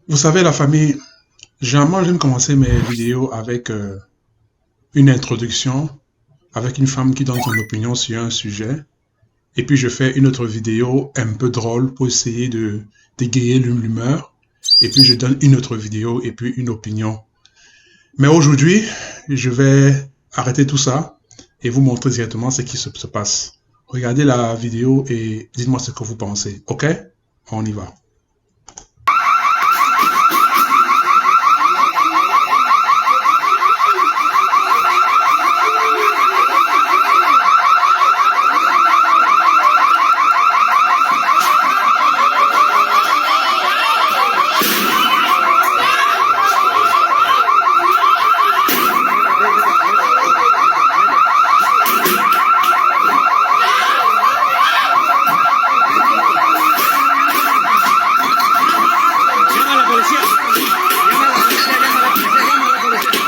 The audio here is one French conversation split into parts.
Vous savez, la famille, généralement, j'aime commencer mes vidéos avec une introduction, avec une femme qui donne son opinion sur un sujet, et puis je fais une autre vidéo un peu drôle pour essayer de d'égayer l'humeur, et puis je donne une autre vidéo et puis une opinion. Mais aujourd'hui, je vais arrêter tout ça et vous montrer directement ce qui se passe. Regardez la vidéo et dites-moi ce que vous pensez, ok? On y va. Llama a la policía. Llama a la policía, llama a la policía, llama a la policía.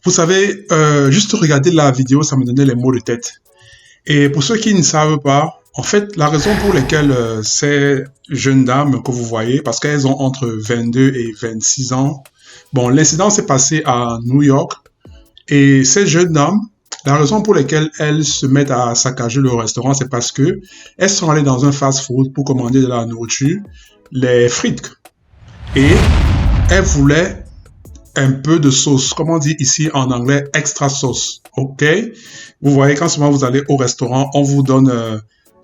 Vous savez, juste regarder la vidéo, ça me donnait les mots de tête. Et pour ceux qui ne savent pas, en fait, la raison pour laquelle ces jeunes dames que vous voyez, parce qu'elles ont entre 22 et 26 ans, bon, l'incident s'est passé à New York, et ces jeunes dames, la raison pour laquelle elles se mettent à saccager le restaurant, c'est parce que elles sont allées dans un fast-food pour commander de la nourriture, les frites, et elles voulaient un peu de sauce, comme on dit ici en anglais, extra sauce, ok? Vous voyez, quand souvent vous allez au restaurant, on vous donne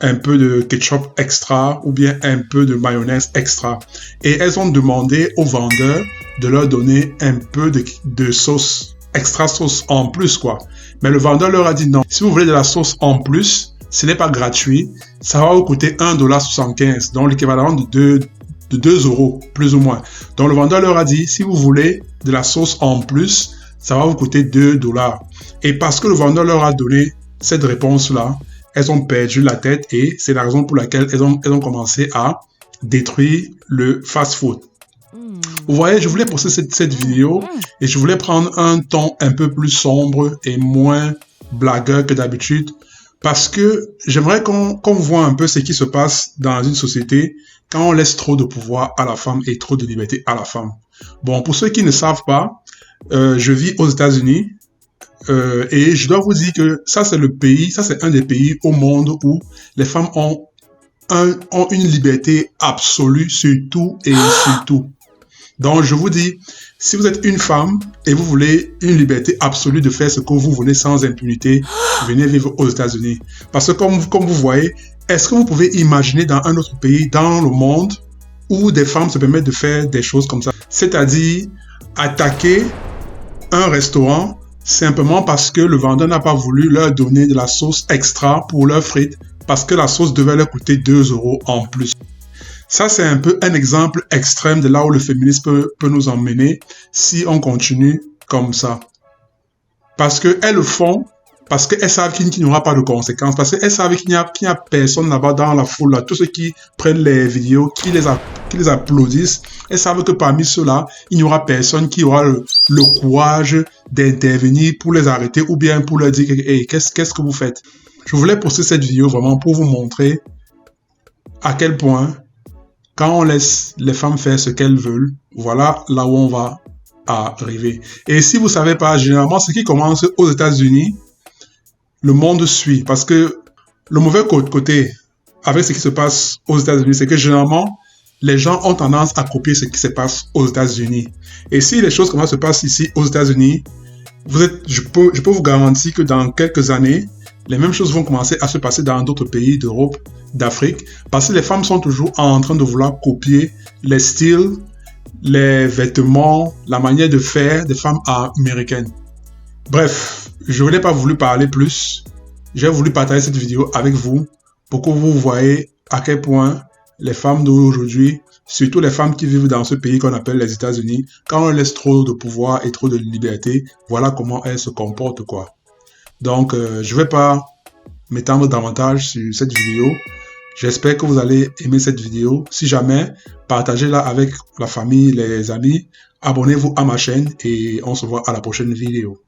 un peu de ketchup extra ou bien un peu de mayonnaise extra. Et elles ont demandé au vendeur de leur donner un peu de sauce, extra sauce en plus, quoi. Mais le vendeur leur a dit non. Si vous voulez de la sauce en plus, ce n'est pas gratuit. Ça va vous coûter 1,75 $, donc l'équivalent de 2 euros, plus ou moins. Donc le vendeur leur a dit, si vous voulez de la sauce en plus, ça va vous coûter 2 $. Et parce que le vendeur leur a donné cette réponse-là, elles ont perdu la tête et c'est la raison pour laquelle elles ont commencé à détruire le fast-food. Vous voyez, je voulais poster cette vidéo et je voulais prendre un ton un peu plus sombre et moins blagueur que d'habitude parce que j'aimerais qu'on voit un peu ce qui se passe dans une société quand on laisse trop de pouvoir à la femme et trop de liberté à la femme. Bon, pour ceux qui ne savent pas, je vis aux États-Unis et je dois vous dire que ça c'est un des pays au monde où les femmes ont une liberté absolue sur tout et sur tout. Donc je vous dis, si vous êtes une femme et vous voulez une liberté absolue de faire ce que vous voulez sans impunité, venez vivre aux États-Unis. Parce que comme vous voyez, est-ce que vous pouvez imaginer dans un autre pays, dans le monde, où des femmes se permettent de faire des choses comme ça? C'est-à-dire attaquer un restaurant simplement parce que le vendeur n'a pas voulu leur donner de la sauce extra pour leurs frites parce que la sauce devait leur coûter 2 € en plus. Ça, c'est un peu un exemple extrême de là où le féminisme peut nous emmener si on continue comme ça. Parce qu'elles le font parce qu'elles savent qu'il n'y aura pas de conséquences, parce qu'elles savent qu'il n'y a personne là-bas dans la foule, là, tous ceux qui prennent les vidéos, qui les applaudissent, elles savent que parmi ceux-là, il n'y aura personne qui aura le courage d'intervenir pour les arrêter ou bien pour leur dire hey, qu'est-ce que vous faites. Je voulais poster cette vidéo vraiment pour vous montrer à quel point quand on laisse les femmes faire ce qu'elles veulent, voilà là où on va arriver. Et si vous savez pas, généralement, ce qui commence aux États-Unis, le monde suit. Parce que le mauvais côté avec ce qui se passe aux États-Unis, c'est que généralement, les gens ont tendance à copier ce qui se passe aux États-Unis. Et si les choses comme ça se passent ici aux États-Unis, je peux vous garantir que dans quelques années, les mêmes choses vont commencer à se passer dans d'autres pays d'Europe, d'Afrique, parce que les femmes sont toujours en train de vouloir copier les styles, les vêtements, la manière de faire des femmes américaines. Bref, je n'ai pas voulu parler plus. J'ai voulu partager cette vidéo avec vous pour que vous voyez à quel point les femmes d'aujourd'hui, surtout les femmes qui vivent dans ce pays qu'on appelle les États-Unis, quand on laisse trop de pouvoir et trop de liberté, voilà comment elles se comportent, quoi. Donc, je ne vais pas m'étendre davantage sur cette vidéo. J'espère que vous allez aimer cette vidéo. Si jamais, partagez-la avec la famille, les amis. Abonnez-vous à ma chaîne et on se voit à la prochaine vidéo.